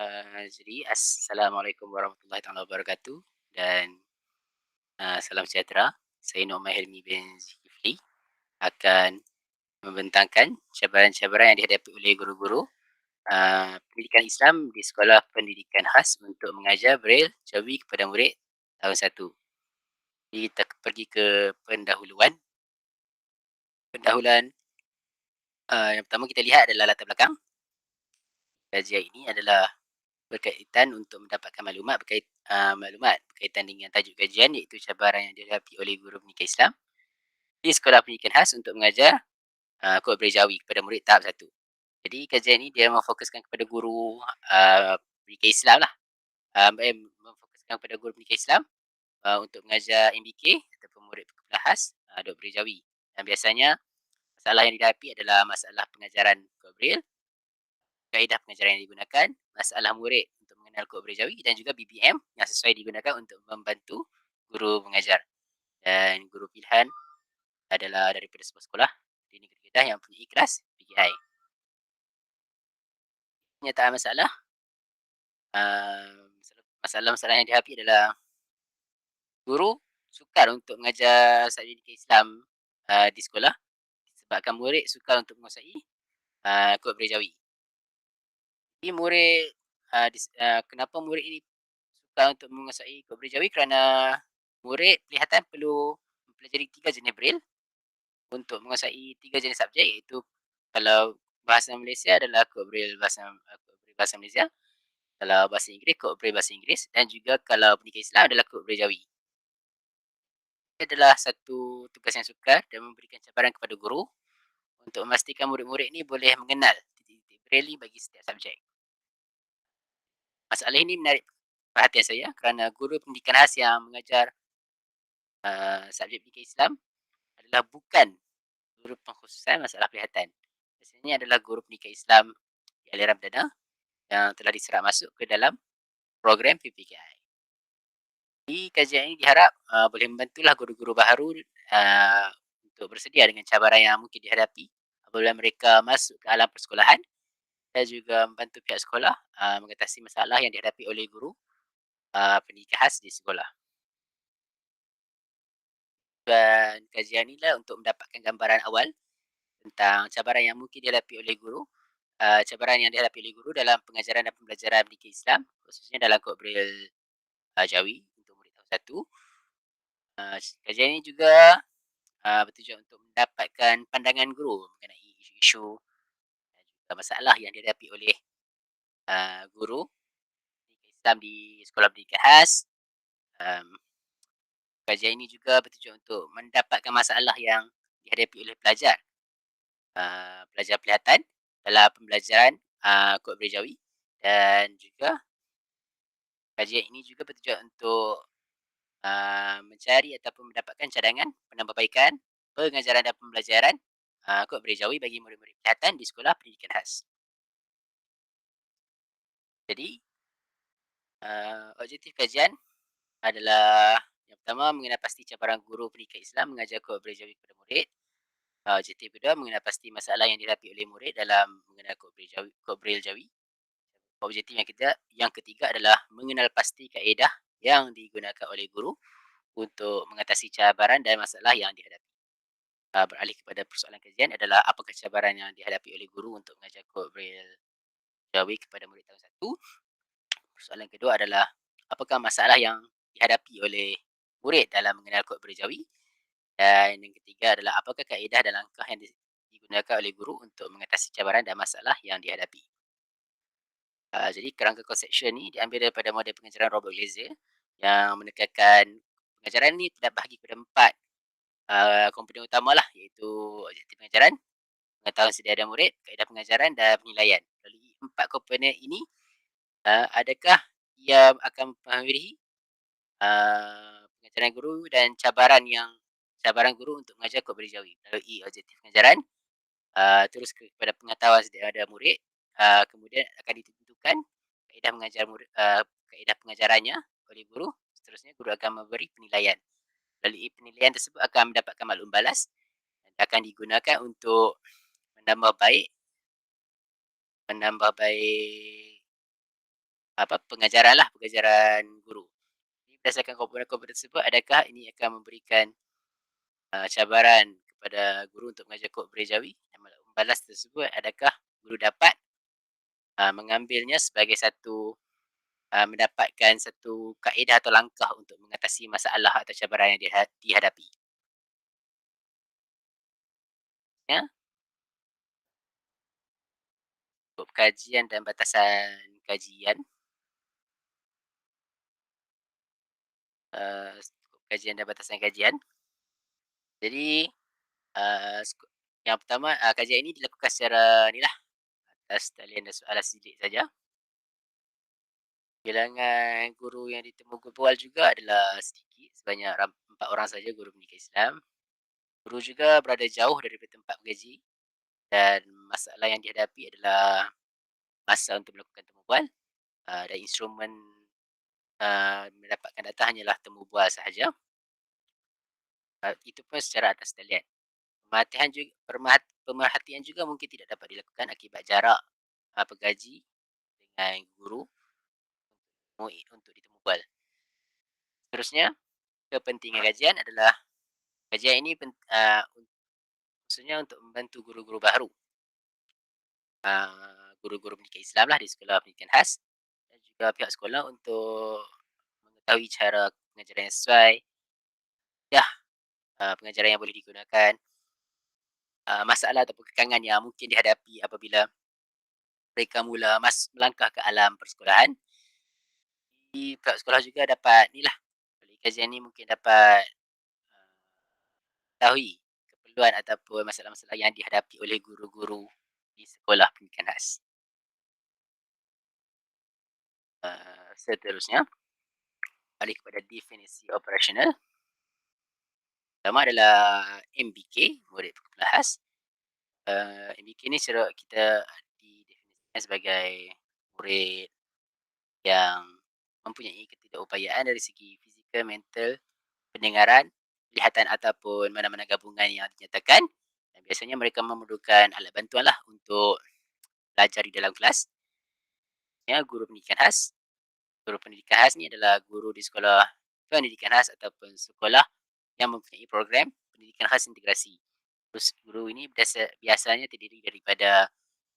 Jadi Assalamualaikum warahmatullahi taala wabarakatuh dan, salam sejahtera. Saya Nu'man Hilmi bin Zulkifli akan membentangkan cabaran-cabaran yang dihadapi oleh guru-guru, pendidikan Islam di sekolah pendidikan khas untuk mengajar Braille Jawi kepada murid tahun 1. Jadi kita pergi ke pendahuluan. Pendahuluan, yang pertama kita lihat adalah latar belakang. Kajian ini adalah berkaitan untuk mendapatkan maklumat berkaitan dengan tajuk kajian iaitu cabaran yang dihadapi oleh guru pendidikan Islam di sekolah pendidikan khas untuk mengajar kod Brajawi kepada murid tahap 1. Jadi kajian ini dia memfokuskan kepada guru pendidikan Islam lah. Memfokuskan kepada guru pendidikan Islam untuk mengajar MBK ataupun murid kelas khas dok Brajawi. Dan biasanya masalah yang dihadapi adalah masalah pengajaran kod Braille, kaedah pengajaran yang digunakan, masalah murid untuk mengenal kod Brajawi dan juga BBM yang sesuai digunakan untuk membantu guru mengajar. Dan guru pilihan adalah daripada sebuah sekolah di negeri Kedah yang mempunyai kelas PKI. Penyataan masalah, masalah-masalah yang dihadapi adalah guru sukar untuk mengajar subjek pendidikan Islam di sekolah sebabkan murid sukar untuk menguasai kod Brajawi. Jadi murid, kenapa murid ini sukar untuk menguasai kod Brajawi kerana murid kelihatan perlu mempelajari 3 jenis Braille untuk menguasai 3 jenis subjek iaitu kalau bahasa Malaysia adalah kod Braille kod Braille bahasa Malaysia, kalau bahasa Inggeris kod Braille bahasa Inggeris dan juga kalau pendidikan Islam adalah kod Braille Jawi. Ia adalah satu tugas yang sukar dan memberikan cabaran kepada guru untuk memastikan murid-murid ini boleh mengenal titik-titik Braille bagi setiap subjek. Masalah ini menarik perhatian saya kerana guru pendidikan khas yang mengajar subjek pendidikan Islam adalah bukan guru pengkhususan masalah penglihatan. Biasanya adalah guru pendidikan Islam di aliran perdana yang telah diserap masuk ke dalam program PPKI. Jadi kajian ini diharap boleh membantulah guru-guru baharu untuk bersedia dengan cabaran yang mungkin dihadapi apabila mereka masuk ke alam persekolahan dan juga membantu pihak sekolah mengatasi masalah yang dihadapi oleh guru pendidikan khas di sekolah. Dan kajian inilah untuk mendapatkan gambaran awal tentang cabaran yang mungkin dihadapi oleh guru, cabaran yang dihadapi oleh guru dalam pengajaran dan pembelajaran pendidikan Islam, khususnya dalam kod Braille Jawi untuk murid tahun 1. Kajian ini juga bertujuan untuk mendapatkan pandangan guru mengenai isu-isu dan juga masalah yang dihadapi oleh guru pendidikan Islam di sekolah pendidikan khas. Um, Kajian ini juga bertujuan untuk mendapatkan masalah yang dihadapi oleh pelajar, pelajar pelihatan dalam pembelajaran kod Braille Jawi dan juga kajian ini juga bertujuan untuk mencari ataupun mendapatkan cadangan penambahbaikan pengajaran dan pembelajaran kod Braille Jawi bagi murid-murid pelihatan di sekolah pendidikan khas. Jadi, objektif kajian adalah yang pertama mengenal pasti cabaran guru pendidikan Islam mengajar kod Braille Jawi kepada murid. Objektif kedua mengenal pasti masalah yang dihadapi oleh murid dalam mengenal kod Braille Jawi. Objektif yang ketiga adalah mengenal pasti kaedah yang digunakan oleh guru untuk mengatasi cabaran dan masalah yang dihadapi. Beralih kepada persoalan kajian adalah apakah cabaran yang dihadapi oleh guru untuk mengajar kod Braille Jawi kepada murid tahun 1. Persoalan kedua adalah apakah masalah yang dihadapi oleh murid dalam mengenal kod Braille Jawi. Dan yang ketiga adalah apakah kaedah dan langkah yang digunakan oleh guru untuk mengatasi cabaran dan masalah yang dihadapi. Jadi kerangka conception ni diambil daripada model pengajaran Robert Glazer yang menekankan pengajaran ni terbahagi kepada 4 komponen utamalah iaitu objektif pengajaran, pengetahuan sedia ada murid, kaedah pengajaran dan penilaian. Melalui 4 komponen ini, adakah ia akan mempengaruhi pengajaran guru dan cabaran guru untuk mengajar kod Braille Jawi melalui objektif pengajaran, terus kepada pengetahuan sedia ada murid, kemudian akan ditentukan kaedah kaedah pengajarannya oleh guru, seterusnya guru akan memberi penilaian. Melalui penilaian tersebut akan mendapatkan maklum balas dan akan digunakan untuk menambah baik pengajaran guru. Jadi berdasarkan komponen-komponen tersebut, adakah ini akan memberikan, cabaran kepada guru untuk mengajar kod Brajawi? Dan membalas tersebut, adakah guru dapat, mengambilnya sebagai satu, mendapatkan satu kaedah atau langkah untuk mengatasi masalah atau cabaran yang dihadapi? Ya, skop kajian dan batasan kajian, skop kajian dan batasan kajian. Jadi, yang pertama, kajian ini dilakukan secara ni lah, atas talian dan soalan sidik saja. Bilangan guru yang ditemu bual juga adalah sedikit, sebanyak 4 orang saja guru pendidikan Islam. Guru juga berada jauh daripada tempat mengaji dan masalah yang dihadapi adalah masa untuk melakukan temu bual, dan instrumen, mendapatkan data hanyalah temu bual sahaja, itu pun secara atas talian. Pemerhatian juga mungkin tidak dapat dilakukan akibat jarak, penggaji dengan guru untuk ditemu bual. Seterusnya, kepentingan kajian adalah kajian ini maksudnya untuk membantu guru-guru baru, guru-guru pendidikan Islam lah di sekolah pendidikan khas dan juga pihak sekolah untuk mengetahui cara pengajaran yang sesuai, ya, pengajaran yang boleh digunakan, masalah ataupun kekangan yang mungkin dihadapi apabila mereka mula melangkah ke alam persekolahan. Jadi pihak sekolah juga dapat ni lah, melalui kajian ni mungkin dapat, ketahui keperluan ataupun masalah-masalah yang dihadapi oleh guru-guru di sekolah pendidikan khas. Seterusnya, alih kepada definisi operasional. Pertama adalah MBK, murid berkelas khas. MBK ni secara kita didefinisikan sebagai murid yang mempunyai ketidakupayaan dari segi fizikal, mental, pendengaran, penglihatan ataupun mana-mana gabungan yang dinyatakan, dan biasanya mereka memerlukan alat bantuan lah untuk belajar di dalam kelas. Ya, guru pendidikan khas. Guru pendidikan khas ni adalah guru di sekolah pendidikan khas ataupun sekolah yang mempunyai program pendidikan khas integrasi. Terus guru ini biasanya terdiri daripada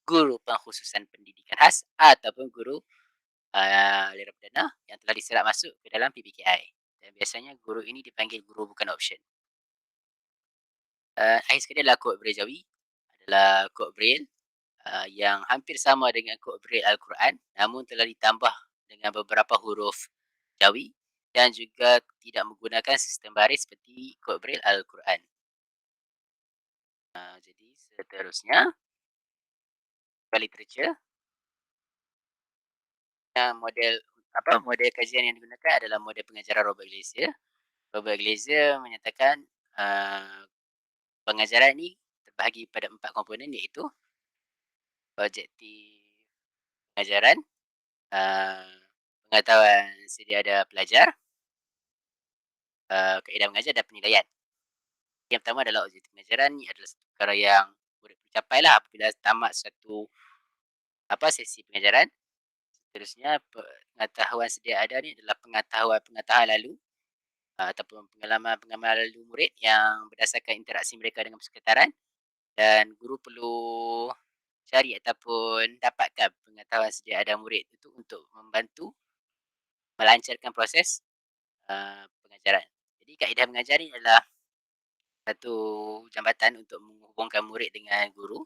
guru pengkhususan pendidikan khas ataupun guru, aliran perdana yang telah diserap masuk ke dalam PBKI. Dan biasanya guru ini dipanggil guru bukan option. Akhir sekali adalah kod Braille Jawi, adalah kod Braille, yang hampir sama dengan kod Braille Al-Quran, namun telah ditambah dengan beberapa huruf Jawi dan juga tidak menggunakan sistem baris seperti kod Braille Al-Quran. Jadi seterusnya, literature, model kajian yang digunakan adalah model pengajaran Robert Glaser. Robert Glaser menyatakan, pengajaran ini terbahagi pada 4 komponen, iaitu objektif pengajaran, pengetahuan sedia ada pelajar, kaedah mengajar dan penilaian. Yang pertama adalah objektif pengajaran, ni adalah satu perkara yang boleh tercapai lah apabila tamat satu sesi pengajaran. Seterusnya, pengetahuan sedia ada ni adalah pengetahuan lalu, ataupun pengalaman-pengalaman lalu murid yang berdasarkan interaksi mereka dengan persekitaran, dan guru perlu cari ataupun dapatkan pengetahuan sedia ada murid itu untuk membantu melancarkan proses, pengajaran. Jadi kaedah mengajar ni adalah satu jambatan untuk menghubungkan murid dengan guru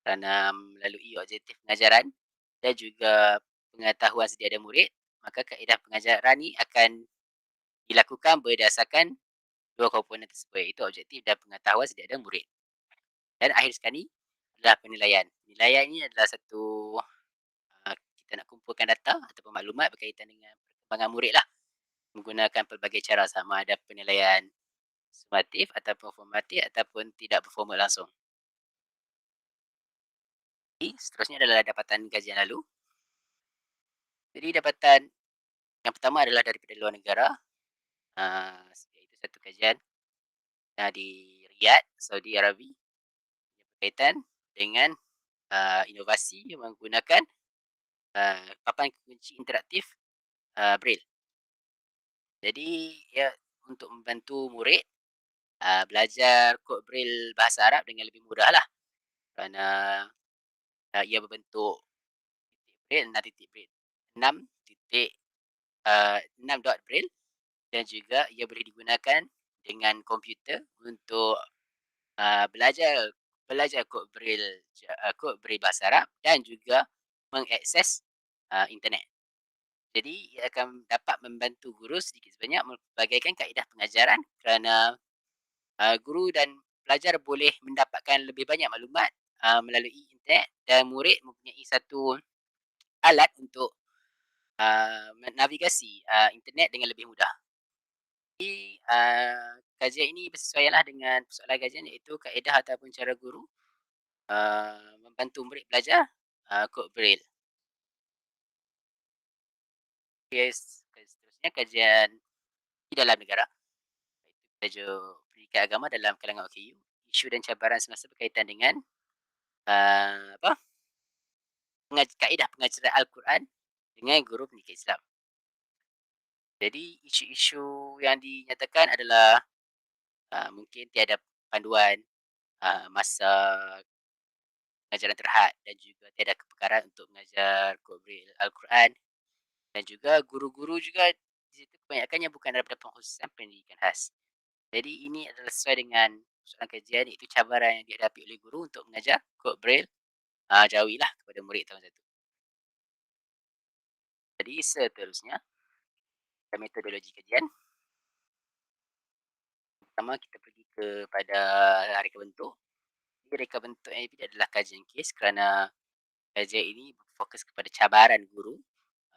kerana melalui objektif pengajaran dan juga pengetahuan sedia ada murid, maka kaedah pengajaran ni akan dilakukan berdasarkan 2 komponen tersebut, iaitu objektif dan pengetahuan sedia ada murid. Dan akhir sekali adalah penilaian. Penilaian ini adalah satu, kita nak kumpulkan data ataupun maklumat berkaitan dengan perkembangan murid lah, menggunakan pelbagai cara, sama ada penilaian sumatif ataupun formatif ataupun tidak berformat langsung. Jadi seterusnya adalah dapatan kajian lalu. Jadi dapatan yang pertama adalah daripada luar negara, iaitu satu kajian, di Riyadh, Saudi Arabia, yang berkaitan dengan, inovasi menggunakan papan kunci interaktif, Braille. Jadi ia untuk membantu murid, belajar kod Braille bahasa Arab dengan lebih mudahlah kerana, ia berbentuk titik Braille, 6 titik Braille, 6 titik, 6 dot Braille, dan juga ia boleh digunakan dengan komputer untuk, belajar belajar kod Braille bahasa Arab dan juga mengakses, internet. Jadi ia akan dapat membantu guru sedikit sebanyak membagaikan kaedah pengajaran kerana, guru dan pelajar boleh mendapatkan lebih banyak maklumat, melalui internet, dan murid mempunyai satu alat untuk, navigasi, internet dengan lebih mudah. Jadi, kajian ini bersesuaianlah dengan persoalan kajian, iaitu kaedah ataupun cara guru, membantu murid belajar, kod Braille. Seterusnya kajian di dalam negara, iaitu tajuk pendidikan agama dalam kalangan OKU, isu dan cabaran semasa berkaitan dengan, apa, kaedah pengajaran Al-Quran dengan guru pendidikan Islam. Jadi isu-isu yang dinyatakan adalah, mungkin tiada panduan, masa pengajaran terhad, dan juga tiada kepakaran untuk mengajar kod Braille Al-Quran, dan juga guru-guru juga di situ kebanyakannya bukan daripada pengkhususan pendidikan khas. Jadi ini adalah sesuai dengan soalan kajian, iaitu cabaran yang dihadapi oleh guru untuk mengajar kod Braille, Jawi lah kepada murid tahun 1. Jadi seterusnya, metodologi kajian. Pertama kita pergi kepada reka bentuk. Jadi reka bentuk yang dipilih adalah kajian kes kerana kajian ini berfokus kepada cabaran guru,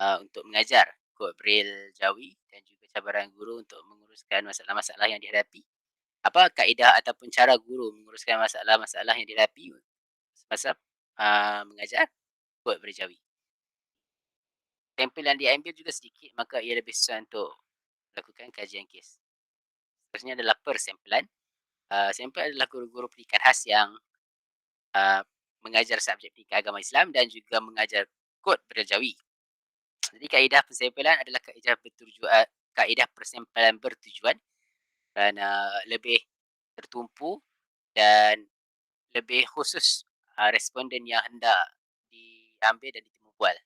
untuk mengajar kod Braille Jawi, dan juga cabaran guru untuk menguruskan masalah-masalah yang dihadapi. Apa kaedah ataupun cara guru menguruskan masalah-masalah yang dihadapi semasa, mengajar kod Braille Jawi. Sampel yang diambil juga sedikit, maka ia lebih sesuai untuk melakukan kajian kes. Seterusnya adalah persempelan. Sampel adalah guru-guru pendidikan khas yang, mengajar subjek pendidikan agama Islam dan juga mengajar kod Braille Jawi. Jadi kaedah persempelan adalah kaedah persempelan bertujuan kerana lebih tertumpu dan lebih khusus, responden yang hendak diambil dan ditemu bual.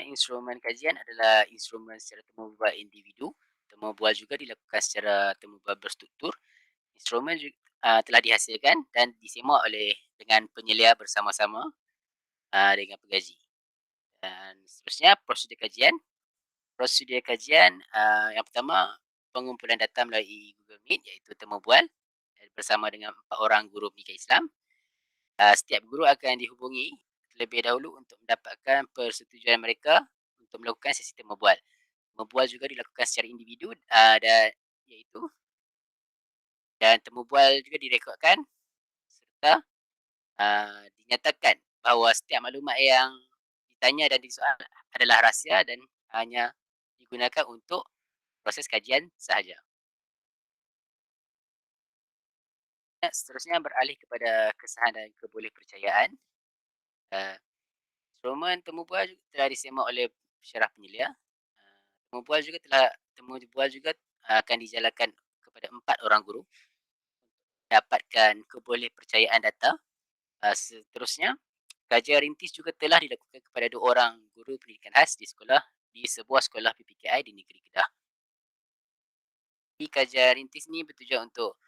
Instrumen kajian adalah instrumen secara temu bual individu. Temu bual juga dilakukan secara temu bual berstruktur. Instrumen telah dihasilkan dan disemak dengan penyelia bersama-sama, dengan pengkaji. Dan seterusnya prosedur kajian. Prosedur kajian, yang pertama, pengumpulan data melalui Google Meet, iaitu temu bual bersama dengan 4 orang guru pendidikan Islam. Setiap guru akan dihubungi terlebih dahulu untuk mendapatkan persetujuan mereka untuk melakukan sesi temu bual. Temu bual juga dilakukan secara individu, iaitu dan temu bual juga direkodkan serta, dinyatakan bahawa setiap maklumat yang ditanya dan disoal adalah rahsia dan hanya digunakan untuk proses kajian sahaja. Seterusnya beralih kepada kesahan dan kebolehpercayaan. Uh, Instrumen temu bual telah disemak oleh pensyarah penyelia. Temu bual juga akan dijalankan kepada 4 orang guru dapatkan kebolehpercayaan data. Seterusnya, kajian rintis juga telah dilakukan kepada 2 orang guru pendidikan khas di sebuah sekolah PPKI di negeri Kedah. Jadi kajian rintis ni bertujuan untuk,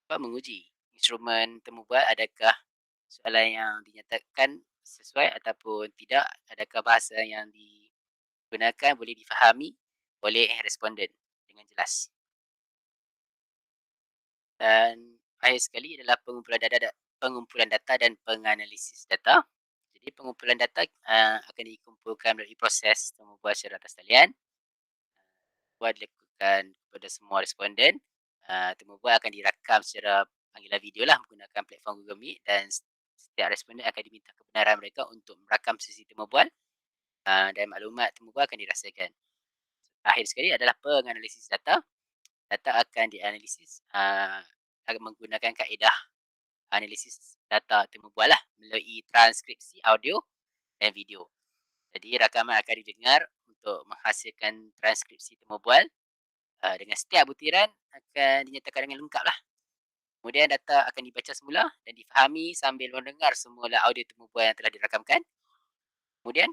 menguji instrumen temu bual, adakah soalan yang dinyatakan sesuai ataupun tidak, adakah bahasa yang digunakan boleh difahami oleh responden dengan jelas. Dan akhir sekali adalah pengumpulan data dan penganalisis data. Jadi pengumpulan data, akan dikumpulkan melalui proses temu bual secara atas talian. Bual dilakukan kepada semua responden. Temu bual akan dirakam secara panggilan video lah menggunakan platform Google Meet, dan setiap responden akan diminta kebenaran mereka untuk merakam sesi temu bual, dan maklumat temu bual akan dirahsiakan. Akhir sekali adalah penganalisis data. Data akan dianalisis, menggunakan kaedah analisis data temu bual lah melalui transkripsi audio dan video. Jadi rakaman akan didengar untuk menghasilkan transkripsi temu bual, dengan setiap butiran akan dinyatakan dengan lengkap lah. Kemudian data akan dibaca semula dan difahami sambil mendengar semula audio temu bual yang telah dirakamkan. Kemudian,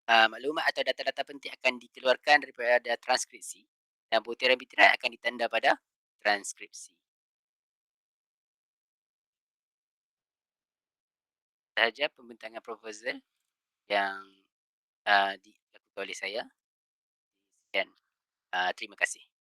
maklumat atau data-data penting akan dikeluarkan daripada transkripsi dan butiran-butiran akan ditanda pada transkripsi. Sahaja pembentangan proposal yang, dilakukan oleh saya. Sekian, terima kasih.